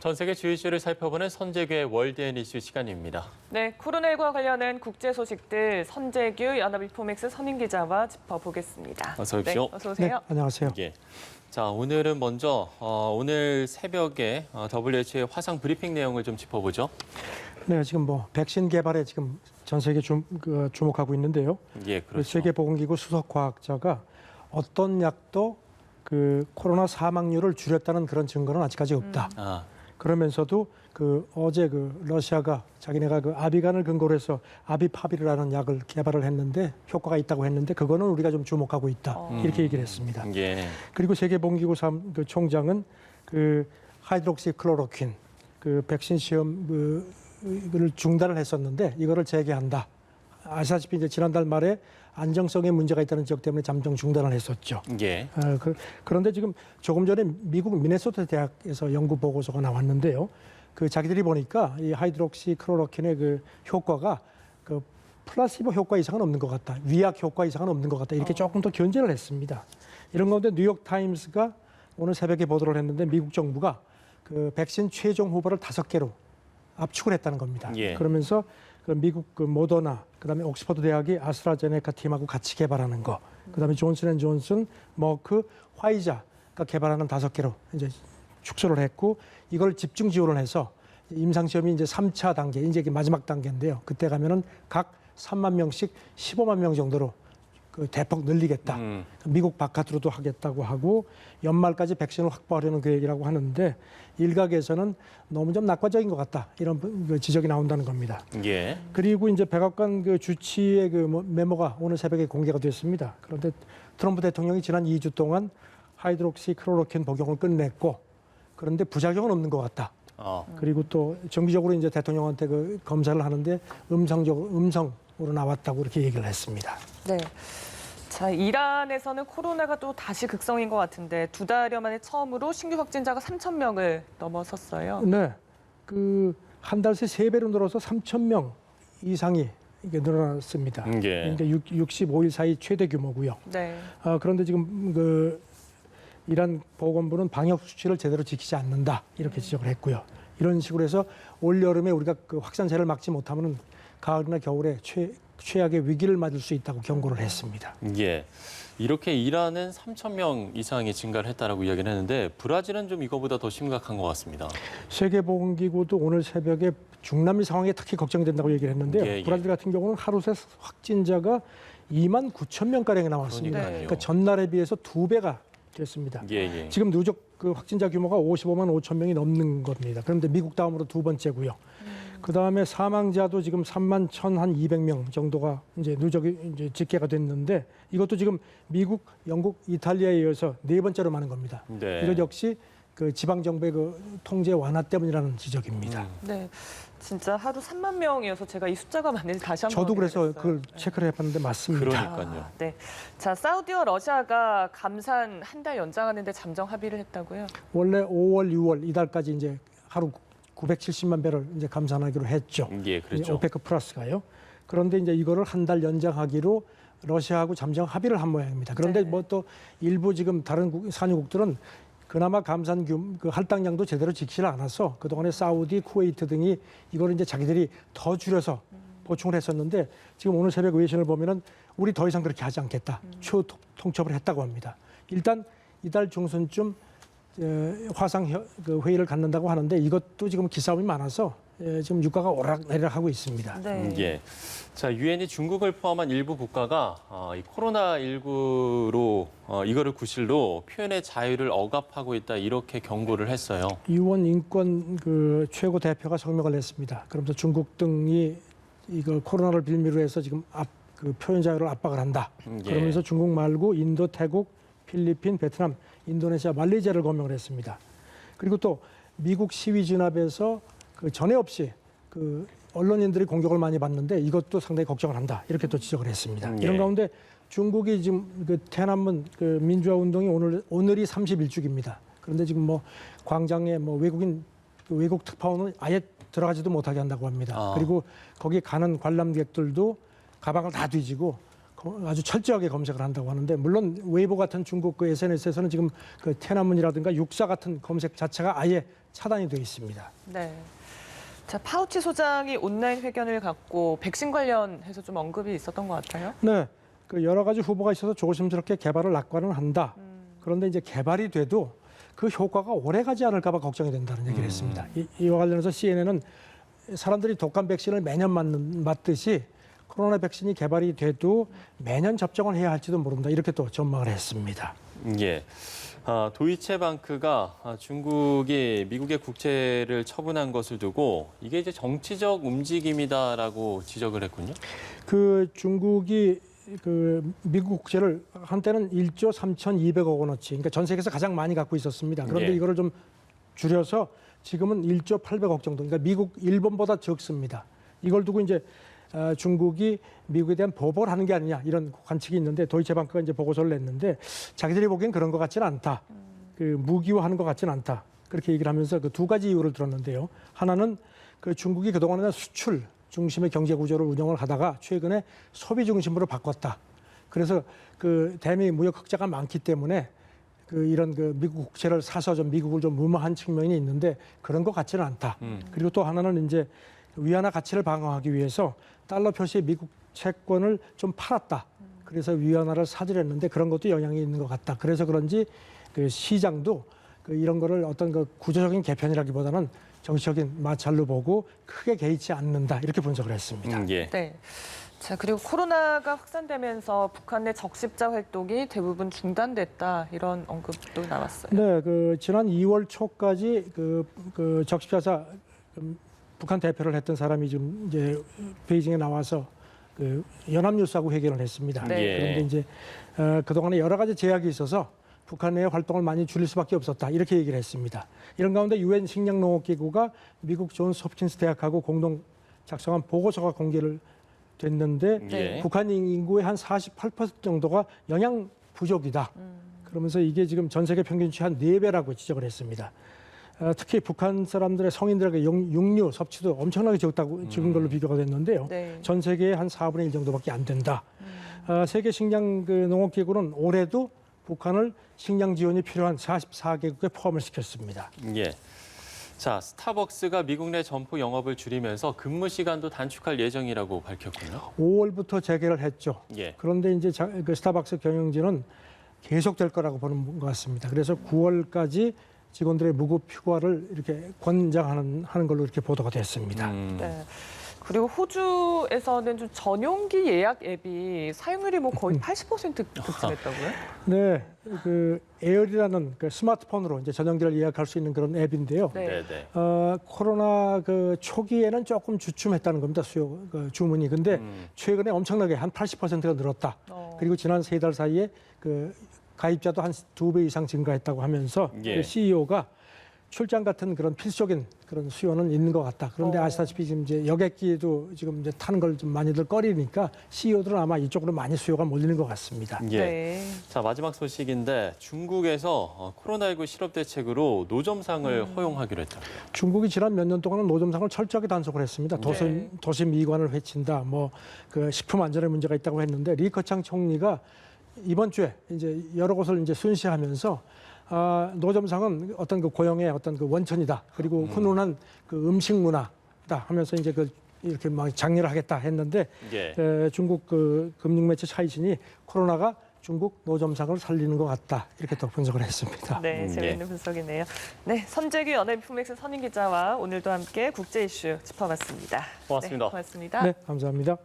전 세계 주요 이슈를 살펴보는 선재규의 월드앤 이슈 시간입니다. 네, 코로나19와 관련된 국제 소식들 선재규 연합인포맥스 선임 기자와 짚어보겠습니다. 어서 오십시오. 네, 어서 오세요. 네, 안녕하세요. 예. 자, 오늘은 먼저 오늘 새벽에 WHO의 화상 브리핑 내용을 좀 짚어보죠. 네, 지금 백신 개발에 지금 전 세계 주목하고 있는데요. 예, 그렇죠. 세계보건기구 수석 과학자가 어떤 약도 코로나 사망률을 줄였다는 그런 증거는 아직까지 없다. 그러면서도 어제 러시아가 자기네가 아비간을 근거로 해서 아비파비르라는 약을 개발을 했는데 효과가 있다고 했는데 그거는 우리가 좀 주목하고 있다. 이렇게 얘기를 했습니다. 예. 그리고 세계보건기구 총장은 하이드록시클로로퀸 백신 시험을 중단을 했었는데 이거를 재개한다. 아시다시피 이제 지난달 말에 안정성에 문제가 있다는 지적 때문에 잠정 중단을 했었죠. 예. 그런데 지금 조금 전에 미국 미네소타 대학에서 연구 보고서가 나왔는데요. 자기들이 보니까 이 하이드록시클로로퀸의 효과가 플라시보 효과 이상은 없는 것 같다. 위약 효과 이상은 없는 것 같다. 이렇게 조금 더 견제를 했습니다. 이런 가운데 뉴욕 타임스가 오늘 새벽에 보도를 했는데 미국 정부가 백신 최종 후보를 5개로 압축을 했다는 겁니다. 예. 그러면서 미국 모더나, 그다음에 옥스퍼드 대학이 아스트라제네카 팀하고 같이 개발하는 거, 그다음에 존슨앤존슨, 머크, 화이자가 개발하는 5개로 이제 축소를 했고 이걸 집중 지원을 해서 임상 시험이 이제 3차 단계, 이제 마지막 단계인데요. 그때 가면은 각 3만 명씩 15만 명 정도로 대폭 늘리겠다. 미국 바깥으로도 하겠다고 하고 연말까지 백신을 확보하려는 계획이라고 하는데 일각에서는 너무 좀 낙관적인 것 같다. 이런 지적이 나온다는 겁니다. 예. 그리고 이제 백악관 주치의 메모가 오늘 새벽에 공개가 됐습니다. 그런데 트럼프 대통령이 지난 2주 동안 하이드록시클로로퀸 복용을 끝냈고 그런데 부작용은 없는 것 같다. 그리고 또 정기적으로 이제 대통령한테 검사를 하는데 음성으로 나왔다고 이렇게 얘기를 했습니다. 네. 자, 이란에서는 코로나가 또 다시 극성인 것 같은데 2달여 만에 처음으로 신규 확진자가 3천 명을 넘어섰어요. 네. 한 달 새 3배로 늘어서 3천 명 이상이 이게 늘어났습니다. 예. 그러니까 65일 사이 최대 규모고요. 네. 그런데 지금 이란 보건부는 방역 수칙을 제대로 지키지 않는다 이렇게 지적을 했고요. 이런 식으로 해서 올 여름에 우리가 확산세를 막지 못하면 가을이나 겨울에 최악의 위기를 맞을 수 있다고 경고를 했습니다. 예. 이렇게 이란은 3천 명 이상이 증가를 했다라고 이야기를 했는데 브라질은 좀 이거보다 더 심각한 것 같습니다. 세계보건기구도 오늘 새벽에 중남미 상황이 특히 걱정된다고 얘기를 했는데요. 예. 브라질 같은 경우는 하루 새 확진자가 2만 9천 명가량이 나왔습니다. 그러니까 전날에 비해서 2배가 됐습니다. 예. 지금 누적 확진자 규모가 55만 5천 명이 넘는 겁니다. 그런데 미국 다음으로 2번째고요. 그다음에 사망자도 지금 3만 1,200명 정도가 이제 누적이 이제 집계가 됐는데 이것도 지금 미국, 영국, 이탈리아에 이어서 4번째로 많은 겁니다. 네. 이것 역시 지방 정부의 통제 완화 때문이라는 지적입니다. 네. 진짜 하루 3만 명이어서 제가 이 숫자가 맞는지 다시 한번 저도 그래서 확인해봤어요. 그걸 체크를 해봤는데 맞습니다. 그러니까요. 네. 자, 사우디와 러시아가 감산 한 달 연장하는데 잠정 합의를 했다고요? 원래 5월, 6월 이달까지 이제 하루 970만 배럴 이제 감산하기로 했죠. 예, 그렇죠. 오페크 플러스가요. 그런데 이제 이거를 한 달 연장하기로 러시아하고 잠정 합의를 한 모양입니다. 그런데 네. 또 일부 지금 다른 산유국들은 그나마 감산 할당량도 제대로 지키지 않아서 그동안에 사우디, 쿠웨이트 등이 이거를 이제 자기들이 더 줄여서 보충을 했었는데 지금 오늘 새벽 외신을 보면은 우리 더 이상 그렇게 하지 않겠다. 추후 통첩을 했다고 합니다. 일단 이달 중순쯤 화상 회의를 갖는다고 하는데 이것도 지금 기싸움이 많아서 지금 유가가 오락내리락하고 있습니다. 네. 예. 자, 유엔이 중국을 포함한 일부 국가가 이 코로나19로 이거를 구실로 표현의 자유를 억압하고 있다 이렇게 경고를 했어요. 이원 인권 최고 대표가 성명을 냈습니다. 그러면서 중국 등이 이걸 코로나를 빌미로 해서 지금 표현 자유를 압박을 한다. 예. 그러면서 중국 말고 인도, 태국, 필리핀, 베트남, 인도네시아, 말레이시아를 검명을 했습니다. 그리고 또 미국 시위 진압에서 전에 없이 언론인들이 공격을 많이 받는데 이것도 상당히 걱정을 한다. 이렇게 또 지적을 했습니다. 예. 이런 가운데 중국이 지금天安문 민주화 운동이 오늘이 31주기입니다. 그런데 지금 광장에 외국 특파원은 아예 들어가지도 못하게 한다고 합니다. 그리고 거기 가는 관람객들도 가방을 다 뒤지고 아주 철저하게 검색을 한다고 하는데 물론 웨이보 같은 중국 SNS에서는 지금天安문이라든가 육사 같은 검색 자체가 아예 차단이 되어 있습니다. 네. 자, 파우치 소장이 온라인 회견을 갖고 백신 관련해서 좀 언급이 있었던 것 같아요. 네, 그 여러 가지 후보가 있어서 조심스럽게 개발을 낙관은 한다. 그런데 이제 개발이 돼도 그 효과가 오래 가지 않을까 봐 걱정이 된다는 얘기를 했습니다. 이와 관련해서 CNN은 사람들이 독감 백신을 매년 맞듯이 코로나 백신이 개발이 돼도 매년 접종을 해야 할지도 모른다. 이렇게 또 전망을 했습니다. 예. 도이체방크가 중국이 미국의 국채를 처분한 것을 두고 이게 이제 정치적 움직임이다라고 지적을 했군요. 그 중국이 그 미국 국채를 한때는 1조 3,200억 원어치, 그러니까 전 세계에서 가장 많이 갖고 있었습니다. 그런데 예. 이거를 좀 줄여서 지금은 1조 800억 정도, 그러니까 미국, 일본보다 적습니다. 이걸 두고 이제 중국이 미국에 대한 보복을 하는 게 아니냐 이런 관측이 있는데 도이체방크가 이제 보고서를 냈는데 자기들이 보기엔 그런 것 같지는 않다. 그 무기화하는 것 같지는 않다. 그렇게 얘기를 하면서 그 두 가지 이유를 들었는데요. 하나는 그 중국이 그동안에는 수출 중심의 경제 구조를 운영을 하다가 최근에 소비 중심으로 바꿨다. 그래서 그 대미 무역 흑자가 많기 때문에 그 이런 그 미국 국채를 사서 좀 미국을 좀 무마한 측면이 있는데 그런 것 같지는 않다. 그리고 또 하나는 이제 위안화 가치를 방어하기 위해서 달러 표시의 미국 채권을 좀 팔았다. 그래서 위안화를 사들였는데 그런 것도 영향이 있는 것 같다. 그래서 그런지 그 시장도 그 이런 거를 어떤 그 구조적인 개편이라기보다는 정치적인 마찰로 보고 크게 개의치 않는다. 이렇게 분석을 했습니다. 예. 네. 자, 그리고 코로나가 확산되면서 북한 내 적십자 활동이 대부분 중단됐다. 이런 언급도 나왔어요. 네, 그 지난 2월 초까지 그 적십자사 북한 대표를 했던 사람이 좀 이제 베이징에 나와서 그 연합뉴스하고 회견을 했습니다. 네. 그런데 이제 그동안에 여러 가지 제약이 있어서 북한 내의 활동을 많이 줄일 수밖에 없었다. 이렇게 얘기를 했습니다. 이런 가운데 유엔 식량농업기구가 미국 존스 홉킨스 대학하고 공동 작성한 보고서가 공개를 됐는데 예. 북한 인구의 한 48% 정도가 영양 부족이다. 그러면서 이게 지금 전 세계 평균치 한 4배라고 지적을 했습니다. 특히 북한 사람들의 성인들에게 육류 섭취도 엄청나게 적은 걸로 비교가 됐는데요. 네. 전 세계의 한 4분의 1 정도밖에 안 된다. 세계 식량 농업기구는 올해도 북한을 식량 지원이 필요한 44개국에 포함을 시켰습니다. 예. 자, 스타벅스가 미국 내 점포 영업을 줄이면서 근무 시간도 단축할 예정이라고 밝혔군요. 5월부터 재개를 했죠. 예. 그런데 이제 그 스타벅스 경영진은 계속될 거라고 보는 것 같습니다. 그래서 9월까지 직원들의 무급 휴가를 이렇게 권장하는 걸로 이렇게 보도가 됐습니다. 네. 그리고 호주에서는 좀 전용기 예약 앱이 사용률이 뭐 거의 80% 급증했다고요? 네, 그 에어리라는 그 스마트폰으로 이제 전용기를 예약할 수 있는 그런 앱인데요. 네. 네. 코로나 그 초기에는 조금 주춤했다는 겁니다. 주문이. 근데 최근에 엄청나게 한 80%가 늘었다. 그리고 지난 3달 사이에 그 가입자도 한 2배 이상 증가했다고 하면서 예. 그 CEO가 출장 같은 그런 필수적인 그런 수요는 있는 것 같다. 그런데 아시다시피 지금 이제 여객기도 지금 이제 타는 걸 좀 많이들 꺼리니까 CEO들은 아마 이쪽으로 많이 수요가 몰리는 것 같습니다. 예. 네. 자, 마지막 소식인데 중국에서 코로나19 실업 대책으로 노점상을 허용하기로 했다. 중국이 지난 몇 년 동안은 노점상을 철저하게 단속을 했습니다. 도심 미관을 해친다, 뭐 그 식품 안전에 문제가 있다고 했는데 리커창 총리가 이번 주에 이제 여러 곳을 이제 순시하면서 노점상은 어떤 그 고용의 어떤 그 원천이다. 그리고 훈훈한 그 음식 문화다 하면서 이제 그 이렇게 막 장려를 하겠다 했는데 예. 중국 그 금융매체 차이신이 코로나가 중국 노점상을 살리는 것 같다. 이렇게 또 분석을 했습니다. 네, 재미있는 분석이네요. 네, 선재규 연예인품맥스 선임 기자와 오늘도 함께 국제 이슈 짚어봤습니다. 고맙습니다. 네, 고맙습니다. 네, 감사합니다.